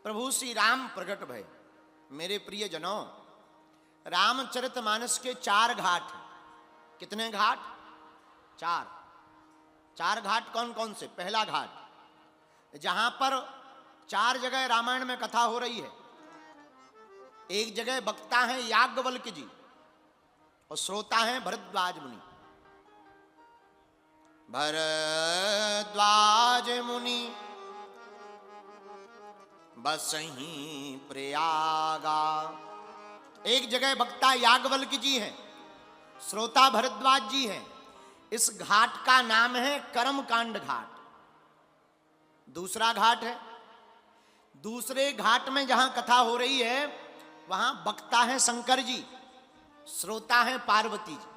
प्रभु श्री राम प्रकट भय। मेरे प्रिय जनों, रामचरितमानस के 4 घाट हैं। कितने घाट? 4। 4 घाट कौन कौन से? पहला घाट जहां पर 4 जगह रामायण में कथा हो रही है। एक जगह वक्ता है याज्ञवल्क्य जी और श्रोता है भरद्वाज मुनि। भरद्वाज मुनि बसहीं प्रयागा। एक जगह वक्ता याज्ञवल्क्य जी हैं, श्रोता भरद्वाज जी हैं। इस घाट का नाम है कर्मकांड घाट। दूसरा घाट है, दूसरे घाट में जहां कथा हो रही है वहां वक्ता है शंकर जी, श्रोता है पार्वती जी।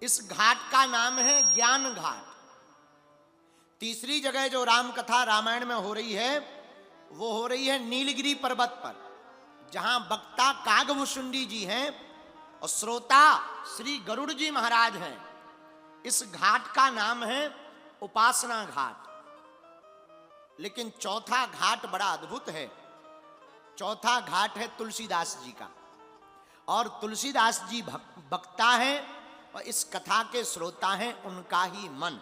इस घाट का नाम है ज्ञान घाट। तीसरी जगह जो राम कथा रामायण में हो रही है वो हो रही है नीलगिरी पर्वत पर, जहां वक्ता कागभूषुंडी जी हैं और श्रोता श्री गरुड़ जी महाराज हैं। इस घाट का नाम है उपासना घाट। लेकिन चौथा घाट बड़ा अद्भुत है। चौथा घाट है तुलसीदास जी का, और तुलसीदास जी वक्ता हैं और इस कथा के श्रोता हैं उनका ही मन।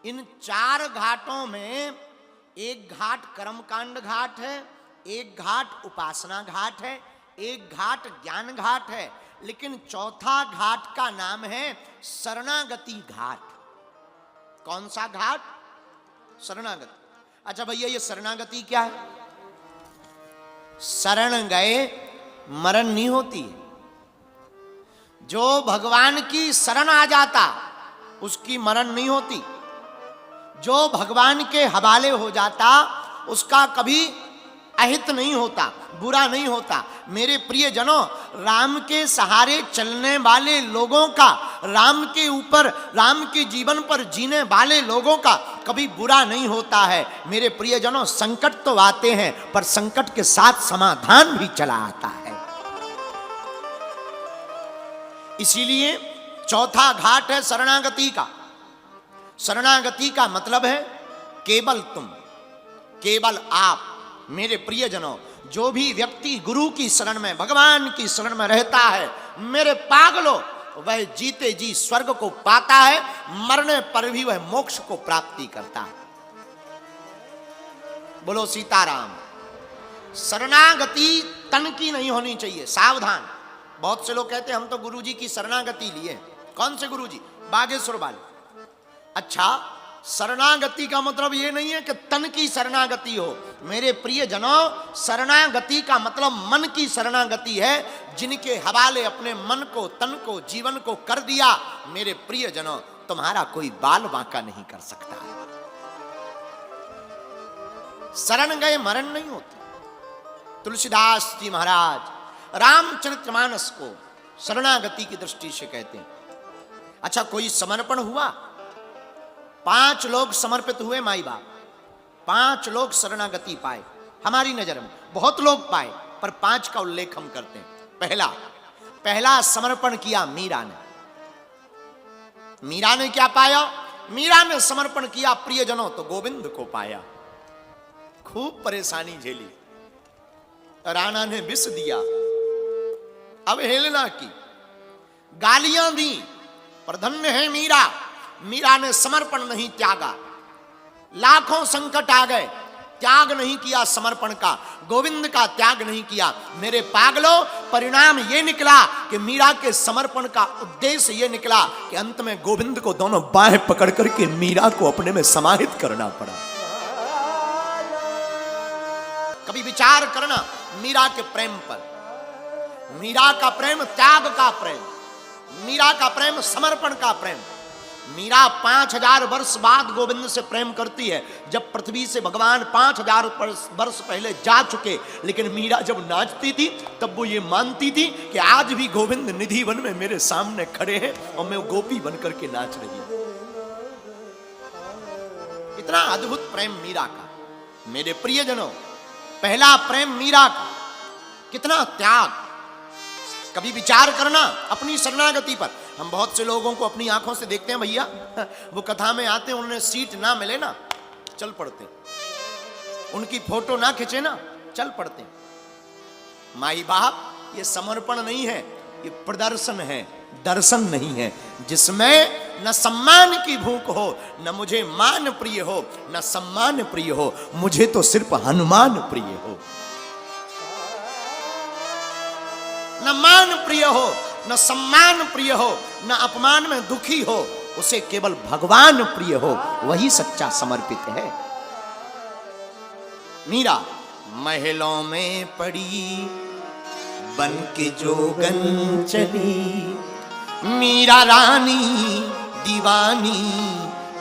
इन 4 घाटों में एक घाट कर्मकांड घाट है, एक घाट उपासना घाट है, एक घाट ज्ञान घाट है, लेकिन चौथा घाट का नाम है शरणागति घाट। कौन सा घाट? शरणागति। अच्छा भैया, ये शरणागति क्या है? शरण गए मरण नहीं होती है। जो भगवान की शरण आ जाता उसकी मरण नहीं होती। जो भगवान के हवाले हो जाता उसका कभी अहित नहीं होता, बुरा नहीं होता। मेरे प्रिय जनों, राम के सहारे चलने वाले लोगों का, राम के ऊपर, राम के जीवन पर जीने वाले लोगों का कभी बुरा नहीं होता है। मेरे प्रिय जनों, संकट तो आते हैं पर संकट के साथ समाधान भी चला आता है। इसीलिए चौथा घाट है शरणागति का। शरणागति का मतलब है केवल तुम, केवल आप। मेरे प्रियजनों, जो भी व्यक्ति गुरु की शरण में, भगवान की शरण में रहता है, मेरे पागलों, वह जीते जी स्वर्ग को पाता है, मरने पर भी वह मोक्ष को प्राप्ति करता है। बोलो सीताराम। शरणागति तन की नहीं होनी चाहिए, सावधान। बहुत से लोग कहते हैं हम तो गुरुजी की शरणागति लिए। कौन से गुरुजी? बागेश्वर वाले। अच्छा, शरणागति का मतलब ये नहीं है कि तन की शरणागति हो। मेरे प्रिय जनों, शरणागति का मतलब मन की शरणागति है। जिनके हवाले अपने मन को, तन को, जीवन को कर दिया, मेरे प्रिय जनों, तुम्हारा कोई बाल बांका नहीं कर सकता है। शरण गए मरण नहीं होती। तुलसीदास जी महाराज रामचरितमानस को शरणागति की दृष्टि से कहते हैं। अच्छा, कोई समर्पण हुआ, 5 लोग समर्पित हुए माई बाप, 5 लोग शरणागति पाए। हमारी नजर में बहुत लोग पाए पर 5 का उल्लेख हम करते हैं। पहला समर्पण किया मीरा ने। मीरा ने क्या पाया? मीरा ने समर्पण किया प्रियजनों तो गोविंद को पाया। खूब परेशानी झेली, राणा ने विष दिया, अवहेलना की, गालियां दी, पर धन्य है मीरा। मीरा ने समर्पण नहीं त्यागा। लाखों संकट आ गए, त्याग नहीं किया समर्पण का, गोविंद का त्याग नहीं किया। मेरे पागलों, परिणाम ये निकला कि मीरा के समर्पण का उद्देश्य ये निकला कि अंत में गोविंद को दोनों बाहें पकड़ करके मीरा को अपने में समाहित करना पड़ा। कभी विचार करना मीरा के प्रेम पर। मीरा का प्रेम त्याग का प्रेम, मीरा का प्रेम समर्पण का प्रेम। मीरा 5000 वर्ष बाद गोविंद से प्रेम करती है, जब पृथ्वी से भगवान 5000 वर्ष पहले जा चुके। लेकिन मीरा जब नाचती थी तब वो ये मानती थी कि आज भी गोविंद निधि वन में मेरे सामने खड़े हैं और मैं गोपी बन करके नाच रही हूं। इतना अद्भुत प्रेम मीरा का। मेरे प्रियजनों, पहला प्रेम मीरा का। कितना त्याग। कभी विचार करना अपनी शरणागति पर। हम बहुत से लोगों को अपनी आंखों से देखते हैं भैया, वो कथा में आते हैं, उन्हें सीट ना मिले ना चल पड़ते। उनकी फोटो ना खींचे ना, चल पड़ते। माई बाप ये समर्पण नहीं है, ये प्रदर्शन है, दर्शन नहीं है, जिसमें न सम्मान की भूख हो, न मुझे मान प्रिय हो, न सम्मान प्रिय हो, मुझे तो सिर्फ हनुमान प्रिय हो। न मान प्रिय हो, न सम्मान प्रिय हो, न अपमान में दुखी हो, उसे केवल भगवान प्रिय हो, वही सच्चा समर्पित है। मीरा महलों में पड़ी बन के जोगन चली, मीरा रानी दीवानी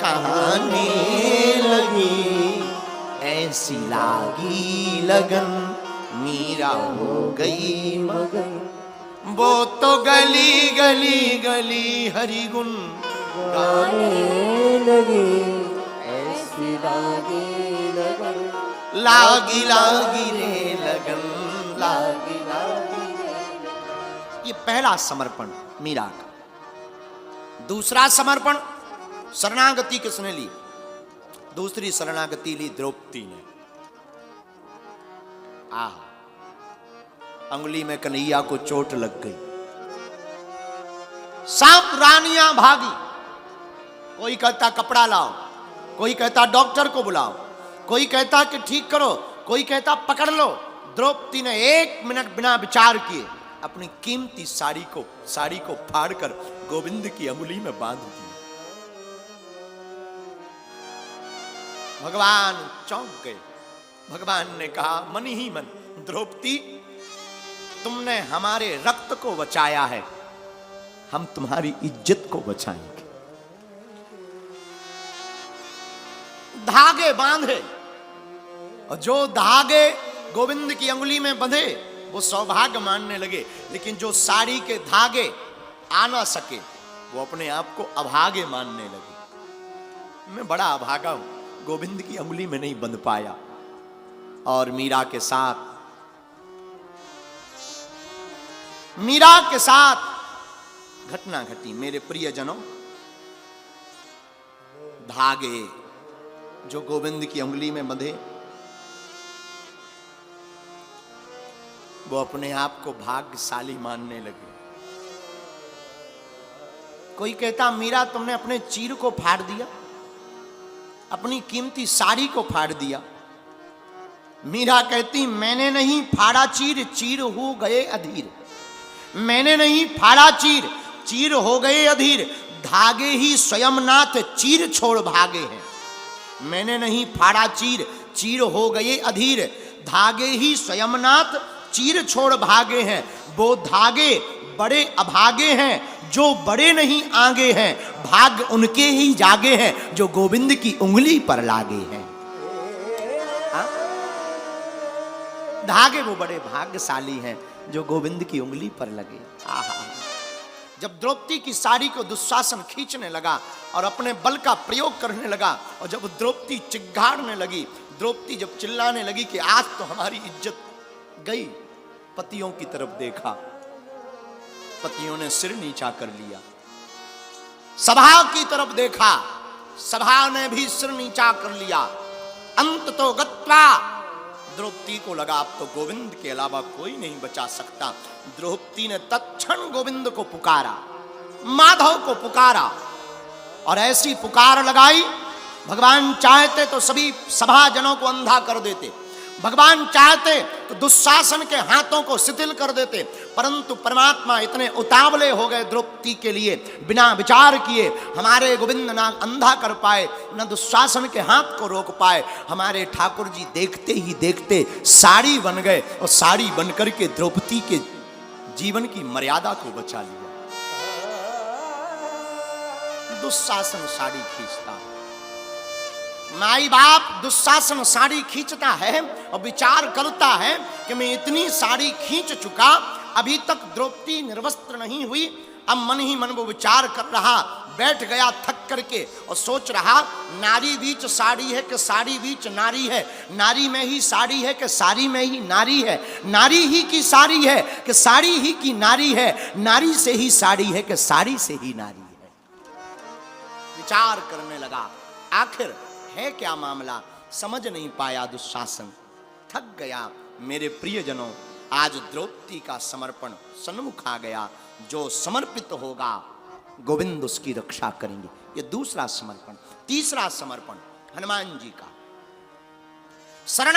कहाने लगी, ऐसी लागी लगन मीरा हो गई मगन। वो तो गली गली गली हरि गुण गाने लगी, ऐसी लागी लगन, लागी लागी रे लगन, लागी लागी रे लगन। ये पहला समर्पण मीरा का। दूसरा समर्पण शरणागति किसने ली? दूसरी शरणागति ली द्रौपदी ने। अंगुली में कन्हैया को चोट लग गई, सांप रानियां भागी। कोई कहता कपड़ा लाओ, कोई कहता डॉक्टर को बुलाओ, कोई कहता कि ठीक करो, कोई कहता पकड़ लो। द्रौपदी ने 1 मिनट बिना विचार किए अपनी कीमती साड़ी को फाड़कर गोविंद की अंगुली में बांध दी। भगवान चौंक गए। भगवान ने कहा मन ही मन, द्रौपदी तुमने हमारे रक्त को बचाया है, हम तुम्हारी इज्जत को बचाएंगे। धागे बांधे, और जो धागे गोविंद की अंगुली में बंधे वो सौभाग्य मानने लगे, लेकिन जो साड़ी के धागे आ ना सके वो अपने आप को अभागे मानने लगे। मैं बड़ा अभागा हूं, गोविंद की अंगुली में नहीं बंध पाया। और मीरा के साथ घटना घटी। मेरे प्रियजनों, धागे जो गोविंद की अंगुली में बंधे वो अपने आप को भाग्यशाली मानने लगे। कोई कहता मीरा तुमने अपने चीर को फाड़ दिया, अपनी कीमती साड़ी को फाड़ दिया। मीरा कहती मैंने नहीं फाड़ा चीर, चीर हो गए अधीर। मैंने नहीं फाड़ा चीर, चीर हो गए अधीर। धागे ही स्वयं नाथ चीर छोड़ भागे हैं। मैंने नहीं फाड़ा चीर, चीर हो गए अधीर। धागे ही स्वयं नाथ चीर छोड़ भागे हैं। वो धागे बड़े अभागे हैं जो बड़े नहीं आगे हैं। भाग्य उनके ही जागे हैं जो गोविंद की उंगली पर लागे हैं। धागे वो बड़े भाग्यशाली हैं जो गोविंद की उंगली पर लगे। जब द्रौपदी की साड़ी को दुशासन खींचने लगा और अपने बल का प्रयोग करने लगा, और जब द्रौपदी चिल्लाने लगी, द्रौपदी जब चिल्लाने लगी कि आज तो हमारी इज्जत गई, पतियों की तरफ देखा, पतियों ने सिर नीचा कर लिया। सभा की तरफ देखा, सभा ने भी सिर नीचा कर लिया। अंत तो गत्वा, द्रौपदी को लगा अब तो गोविंद के अलावा कोई नहीं बचा सकता। द्रौपदी ने तत्क्षण गोविंद को पुकारा, माधव को पुकारा, और ऐसी पुकार लगाई, भगवान चाहते तो सभी सभाजनों को अंधा कर देते, भगवान चाहते तो दुशासन के हाथों को शिथिल कर देते, परंतु परमात्मा इतने उतावले हो गए द्रौपदी के लिए, बिना विचार किए हमारे गोविंद ना अंधा कर पाए, न दुशासन के हाथ को रोक पाए। हमारे ठाकुर जी देखते ही देखते साड़ी बन गए, और साड़ी बनकर के द्रौपदी के जीवन की मर्यादा को बचा लिया। दुशासन साड़ी खींचता है, माई बाप दुशासन साड़ी खींचता है और विचार करता है कि मैं इतनी साड़ी खींच चुका, अभी तक द्रौपदी निर्वस्त्र नहीं हुई। अब मन ही मन वो विचार कर रहा, बैठ गया थक करके और सोच रहा, नारी बीच साड़ी है कि साड़ी बीच नारी है, नारी में ही साड़ी है कि साड़ी में ही नारी है, नारी ही की साड़ी है कि साड़ी ही की नारी है, नारी से ही साड़ी है कि साड़ी से ही नारी है। विचार करने लगा, आखिर है क्या मामला। समझ नहीं पाया दुशासन, थक गया। मेरे प्रियजनों, आज द्रौपदी का समर्पण सन्मुख आ गया। जो समर्पित होगा गोविंद उसकी रक्षा करेंगे। ये दूसरा समर्पण। तीसरा समर्पण हनुमान जी का शरण